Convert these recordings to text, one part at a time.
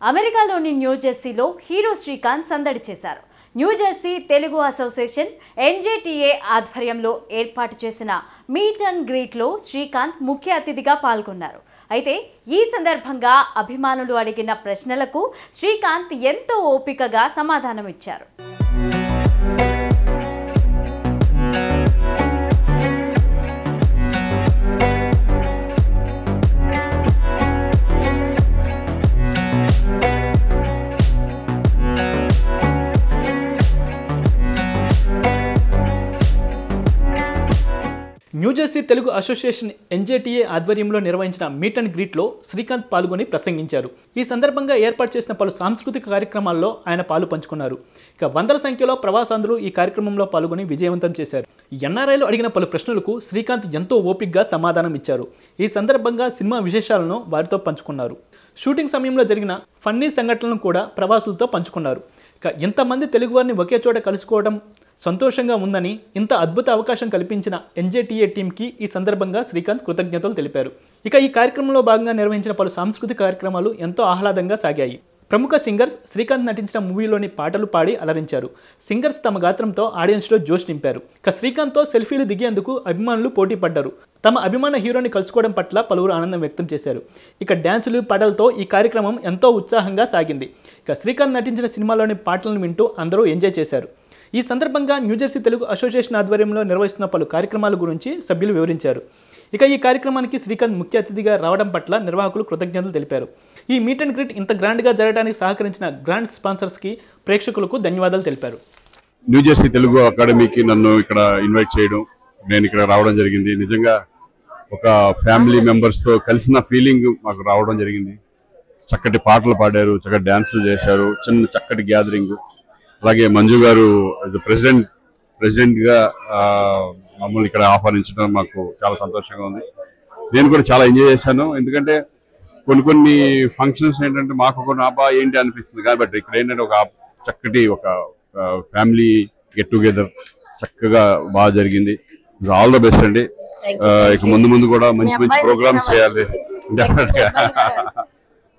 అమెరికాలోని న్యూజెర్సీలో హీరో శ్రీకాంత్ సందడి చేశారు. న్యూజెర్సీ తెలుగు అసోసియేషన్ ఎన్జేటీఏ ఆధ్వర్యంలో ఏర్పాటు చేసిన మీట్ అండ్ గ్రీట్లో శ్రీకాంత్ ముఖ్య అతిథిగా పాల్గొన్నారు. అయితే ఈ సందర్భంగా అభిమానులు అడిగిన ప్రశ్నలకు శ్రీకాంత్ ఎంతో ఓపికగా సమాధానం ఇచ్చారు. న్యూజెర్సీ తెలుగు అసోసియేషన్ ఎన్జేటీఏ ఆధ్వర్యంలో నిర్వహించిన మీట్ అండ్ గ్రీట్లో శ్రీకాంత్ పాల్గొని ప్రసంగించారు. ఈ సందర్భంగా ఏర్పాటు చేసిన పలు సాంస్కృతిక కార్యక్రమాల్లో ఆయన పాలు పంచుకున్నారు. ఇక వందల సంఖ్యలో ప్రవాసాంధ్రులు ఈ కార్యక్రమంలో పాల్గొని విజయవంతం చేశారు. ఎన్ఆర్ఐలు అడిగిన పలు ప్రశ్నలకు శ్రీకాంత్ ఎంతో ఓపికగా సమాధానం ఇచ్చారు. ఈ సందర్భంగా సినిమా విశేషాలను వారితో పంచుకున్నారు. షూటింగ్ సమయంలో జరిగిన ఫన్నీ సంఘటనలను కూడా ప్రవాసులతో పంచుకున్నారు. ఇక ఇంతమంది తెలుగువారిని ఒకే చోట కలుసుకోవడం సంతోషంగా ఉందని, ఇంత అద్భుత అవకాశం కల్పించిన ఎన్జేటీఏ టీంకి ఈ సందర్భంగా శ్రీకాంత్ కృతజ్ఞతలు తెలిపారు. ఇక ఈ కార్యక్రమంలో భాగంగా నిర్వహించిన పలు సాంస్కృతిక కార్యక్రమాలు ఎంతో ఆహ్లాదంగా సాగాయి. ప్రముఖ సింగర్స్ శ్రీకాంత్ నటించిన మూవీలోని పాటలు పాడి అలరించారు. సింగర్స్ తమ గాత్రంతో ఆడియన్స్లో జోష్ నింపారు. ఇక శ్రీకాంత్తో సెల్ఫీలు దిగేందుకు అభిమానులు పోటీ పడ్డారు. తమ అభిమాన హీరోని కలుసుకోవడం పట్ల పలువురు ఆనందం వ్యక్తం చేశారు. ఇక డ్యాన్సులు పాటలతో ఈ కార్యక్రమం ఎంతో ఉత్సాహంగా సాగింది. ఇక శ్రీకాంత్ నటించిన సినిమాలోని పాటలను వింటూ అందరూ ఎంజాయ్ చేశారు. ఈ సందర్భంగా న్యూజెర్సీ తెలుగు అసోసియేషన్ ఆధ్వర్యంలో నిర్వహిస్తున్న పలు కార్యక్రమాల గురించి సభ్యులు వివరించారు. ఇక ఈ కార్యక్రమానికి శ్రీకాంత్ ముఖ్య అతిథిగా రావడం పట్ల నిర్వాహకులు కృతజ్ఞతలు తెలిపారు. ఈ మీట్ అండ్ గ్రీట్ ఇంత గ్రాండ్గా జరగడానికి సహకరించిన గ్రాండ్ స్పాన్సర్స్కి, ప్రేక్షకులకు ధన్యవాదాలు తెలిపారు. న్యూజెర్సీ తెలుగు అకాడమీకి నన్ను ఇక్కడ ఇన్వైట్ చేయడం, నేను ఇక్కడ రావడం జరిగింది. నిజంగా ఒక ఫ్యామిలీ మెంబర్స్తో కలిసిన ఫీలింగ్ మాకు రావడం జరిగింది. చక్కటి పాటలు పాడారు, చక్కటి డ్యాన్సులు చేశారు, చిన్న చక్కటి గ్యాదరింగ్. అలాగే మంజు గారు ప్రెసిడెంట్గా మమ్మల్ని ఇక్కడ ఆహ్వానించడం మాకు చాలా సంతోషంగా ఉంది. నేను కూడా చాలా ఎంజాయ్ చేశాను. ఎందుకంటే కొన్ని ఫంక్షన్స్ ఏంటంటే మాకు కొన్ని ఏంటి అనిపిస్తుంది, కాబట్టి ఇక్కడ ఏంటంటే ఒక చక్కటి ఒక ఫ్యామిలీ గెట్ టుగెదర్ చక్కగా బాగా జరిగింది. ఆల్ ద బెస్ట్ అండి. ఇక ముందు కూడా మంచి ప్రోగ్రామ్స్ చేయాలి,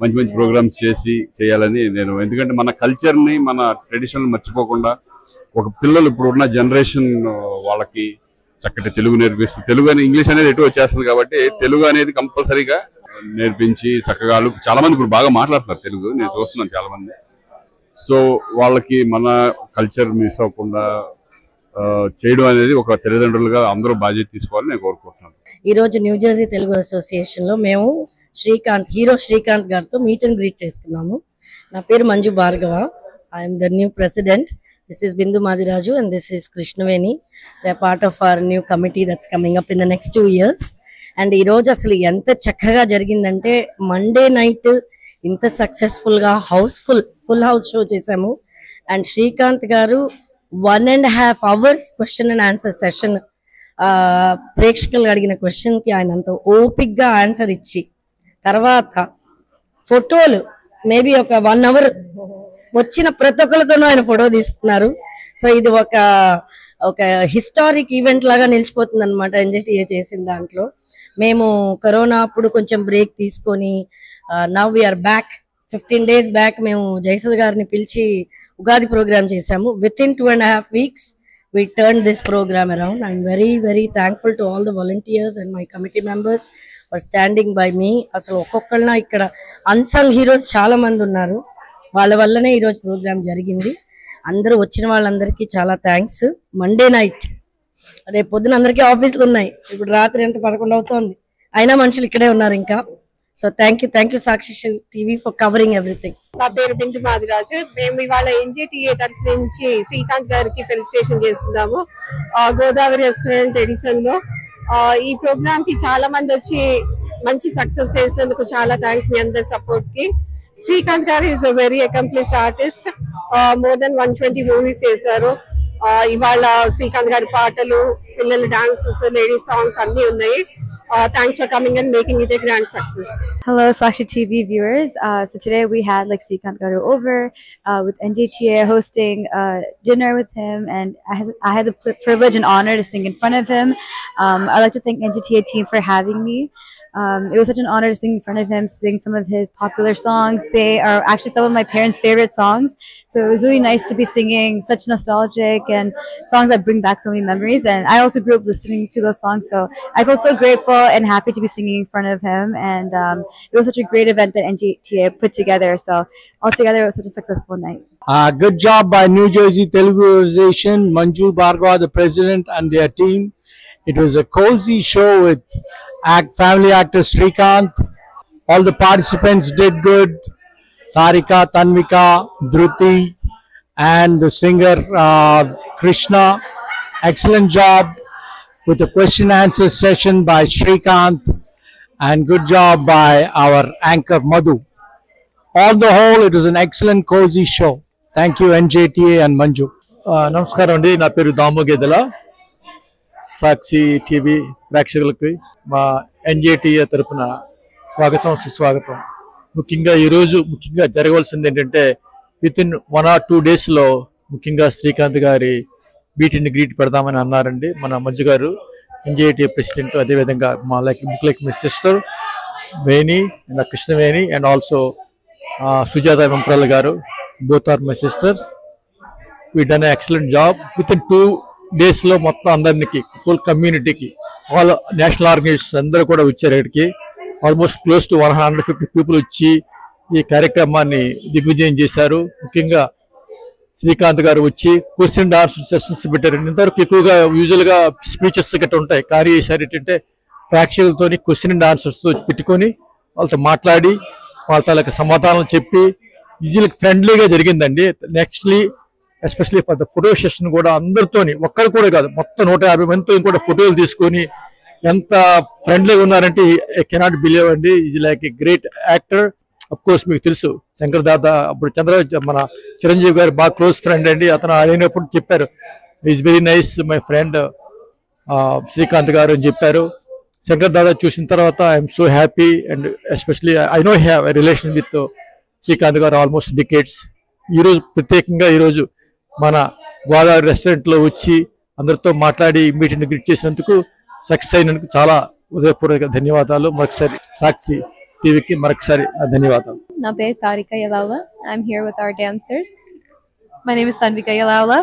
మంచి ప్రోగ్రామ్స్ చేయాలని నేను, ఎందుకంటే మన కల్చర్ని, మన ట్రెడిషన్ మర్చిపోకుండా ఒక పిల్లలు ఇప్పుడు ఉన్న జనరేషన్ వాళ్ళకి చక్కటి తెలుగు నేర్పిస్తూ, తెలుగు అని ఇంగ్లీష్ అనేది ఎటు వచ్చేస్తుంది కాబట్టి తెలుగు అనేది కంపల్సరీగా నేర్పించి చక్కగా చాలా మంది ఇప్పుడు బాగా మాట్లాడుతున్నారు తెలుగు, నేను చూస్తున్నాను చాలా మంది. సో వాళ్ళకి మన కల్చర్ మిస్ అవ్వకుండా చేయడం అనేది ఒక తల్లిదండ్రులుగా అందరూ బాధ్యత తీసుకోవాలని నేను కోరుకుంటున్నాను. ఈరోజు న్యూజెర్సీ తెలుగు అసోసియేషన్లో మేము హీరో శ్రీకాంత్ గారితో మీట్ అండ్ గ్రీట్ చేసుకున్నాము. నా పేరు Manju Bhargava. I'm the new president. This is Bindu Madiraju and this is Krishnaveni. They are part of our new committee that's coming up in the next 2 years. And ఈరోజు అసలు ఎంత చక్కగా జరిగిందంటే, మండే నైట్ ఇంత సక్సెస్ఫుల్గా ఫుల్ హౌస్ షో చేశాము. అండ్ శ్రీకాంత్ గారు 1.5 hours question and answer session, ప్రేక్షకులు అడిగిన క్వశ్చన్కి ఆయన అంత ఓపిక్గా ఆన్సర్ ఇచ్చి, తర్వాత ఫోటోలు మేబీ ఒక 1 hour వచ్చిన ప్రతి ఒక్కరితోనూ ఆయన ఫోటో తీసుకున్నారు. సో ఇది ఒక హిస్టారిక్ ఈవెంట్ లాగా నిలిచిపోతుంది అనమాట ఎన్జేటీఏ చేసిన దాంట్లో. మేము కరోనా అప్పుడు కొంచెం బ్రేక్ తీసుకొని now we are back. 15 days back మేము జయసుధ గారిని పిలిచి ఉగాది ప్రోగ్రామ్ చేశాము. Within 2.5 weeks we turned this program around. I'm very thankful to all the volunteers and my committee members for standing by me. అసలు ఒక్కొక్కళ్ళ ఇక్కడ అన్సంగ్ హీరోస్ చాలా మంది ఉన్నారు. వాళ్ళ వల్లనే ఈరోజు ప్రోగ్రామ్ జరిగింది. అందరూ వచ్చిన వాళ్ళందరికీ చాలా థ్యాంక్స్. మండే నైట్, రేపు పొద్దున అందరికీ ఆఫీసులు ఉన్నాయి. ఇప్పుడు రాత్రి ఎంత 11 అవుతోంది, అయినా మనుషులు ఇక్కడే ఉన్నారు ఇంకా. So thank you Sakshi TV for covering everything. నా పేరు బిందు మాదిరాజు. మేము ఇవాళ ఎన్జేటీఏ తరఫు నుంచి శ్రీకాంత్ గారికి ఫెలిసిటేషన్ చేస్తున్నాము గోదావరి రెస్టారెంట్ ఎడిసన్ లో. ఈ ప్రోగ్రామ్ కి చాలా మంది వచ్చి మంచి సక్సెస్ చేసినందుకు చాలా థ్యాంక్స్ మీ అందరి సపోర్ట్ కి. శ్రీకాంత్ గారు is a very accomplished artist. More than 120 movies చేశారు. ఇవాళ శ్రీకాంత్ గారి పాటలు, పిల్లల డాన్సెస్, లేడీస్ సాంగ్స్ అన్ని ఉన్నాయి. Thanks for coming and making it a grand success. Hello, Sakshi TV viewers. So today we had Srikanth Garu over with NJTA hosting dinner with him, and I had the privilege and honor to sing in front of him. I'd like to thank NJTA team for having me. It was such an honor to sing in front of him, sing some of his popular songs. They are actually some of my parents' favorite songs. So it was really nice to be singing such nostalgic and songs that bring back so many memories. And I also grew up listening to those songs. So I felt so grateful and happy to be singing in front of him. And it was such a great event that NJTA put together. So altogether, it was such a successful night. Good job by New Jersey Telugu Association, Manju Bhargava, the president, and their team. It was a cozy show with family actor Srikanth. All the participants did good. Tarika, Tanvika, Dhruti, and the singer Krishna. Excellent job with the question answer session by Srikanth, and good job by our anchor Madhu. On the whole, it was an excellent cozy show. Thank you, NJTA and Manju. నమస్కారం అండి, నా పేరు దాము గేదెల. సాక్షి TV ప్రేక్షకులకి మా ఎన్జేటీఏ తరపున స్వాగతం, సుస్వాగతం. ముఖ్యంగా ఈరోజు జరగవలసింది ఏంటంటే వితిన్ 1 or 2 daysలో ముఖ్యంగా శ్రీకాంత్ గారి మీట్ అండ్ గ్రీట్ పెడదామని అన్నారండి మన మంజు గారు, ఎన్జేటీఏ ప్రెసిడెంట్. అదేవిధంగా మా like my sister Veni and Krishnaveni and also Sujatha వెంప్రల్ గారు, both are my sisters. We done an excellent job. Within 2 daysలో మొత్తం అందరికి, ఫుల్ కమ్యూనిటీకి, ఆల్ నేషనల్ ఆర్గనైజేషన్స్ అందరూ కూడా వచ్చారు. ఇక్కడికి ఆల్మోస్ట్ క్లోజ్ టు 150 పీపుల్ వచ్చి ఈ కార్యక్రమాన్ని దిగ్విజయం చేశారు. ముఖ్యంగా శ్రీకాంత్ గారు వచ్చి క్వశ్చన్ అండ్ ఆన్సర్ సెషన్స్ పెట్టారు. ఇంతవరకు ఎక్కువగా యూజువల్గా స్పీచెస్ గట్రా ఉంటాయి, కానీ ఈసారి ఏంటంటే ప్రేక్షకులతో క్వశ్చన్ అండ్ ఆన్సర్స్తో పెట్టుకొని వాళ్ళతో మాట్లాడి వాళ్ళ తాలూకా సమాధానం చెప్పి ఈజీగా ఫ్రెండ్లీగా జరిగిందండి. Nextly especially for the photo session కూడా అందరితోని, ఒక్కరు కూడా కాదు, మొత్తం 150 మందితో కూడా ఫోటోలు తీసుకొని ఎంత ఫ్రెండ్లీగా ఉన్నారంటే ఐ కెనాట్ బిలీవ్ అండి. Is like a great actor. Of course మీకు తెలుసు శంకర్ దాదా, అప్పుడు మన చిరంజీవి గారు బాగా క్లోజ్ ఫ్రెండ్ అండి. అతను అయినప్పుడు చెప్పారు, is very nice my friend Srikanth గారు అని చెప్పారు. శంకర్ దాదా చూసిన తర్వాత I'm so happy and especially I know have a relation with Srikanth గారు ఆల్మోస్ట్ డికేట్స్. ఈరోజు ప్రత్యేకంగా ఈరోజు మన గోదావరి రెస్టారెంట్లో వచ్చి అందరితో మాట్లాడి మీట్ అండ్ గ్రీట్ చేసినందుకు, సక్సెస్ అయినందుకు చాలా హృదయపూర్వక ధన్యవాదాలు. మరొకసారి సాక్షి టీవీకి మరొకసారి ధన్యవాదాలు. నా పేరు Tarika Yalavula. I'm here with our dancers. My name is Tanvika Yalavula,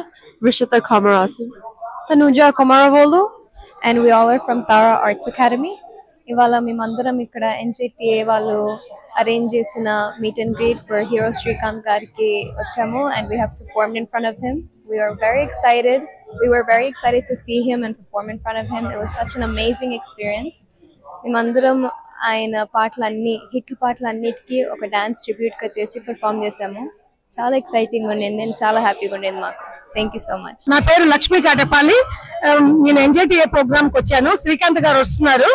Rishita Kamarasu, Tanuja Kamaravoolu, and we all are from Tara Arts Academy. ఇవాళ మేమందరం ఇక్కడ NJTA వాళ్ళు అరేంజ్ చేసిన meet and greet for hero Srikanth గారికి వచ్చాము, and we have performed in front of him. We were very excited to see him and perform in front of him. It was such an amazing experience. మేమందరం ఆయన hit పాటలన్నిటికీ ఒక dance tribute గా చేసి perform చేసాము. చాలా exciting ఉండింది, నేను చాలా హ్యాపీగా ఉండేది మాకు. Thank you so much. నా పేరు లక్ష్మీ కాటపాలి. నేను NJTA ప్రోగ్రామ్ కి వచ్చాను. శ్రీకాంత్ గారు వస్తున్నారు,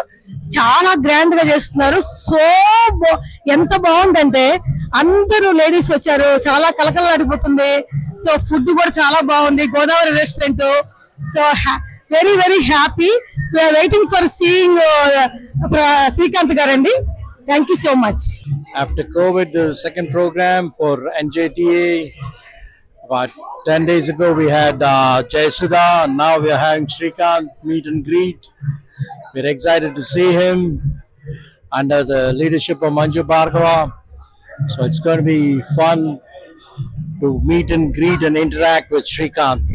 చాలా గ్రాండ్ గా చేస్తున్నారు. ఎంత బాగుందంటే అందరూ లేడీస్ వచ్చారు, చాలా కలకలలాడిపోతుంది. సో ఫుడ్ కూడా చాలా బాగుంది, Godavari restaurant. So very very happy. We're waiting for seeing Srikanth గారండి. Thank you so much. After COVID, the second program for NJTA. About 10 days ago, we had Jayasudha. Now we are having Srikanth meet and greet. We're excited to see him under the leadership of Manju Bhargava. So it's going to be fun to meet and greet and interact with Srikanth.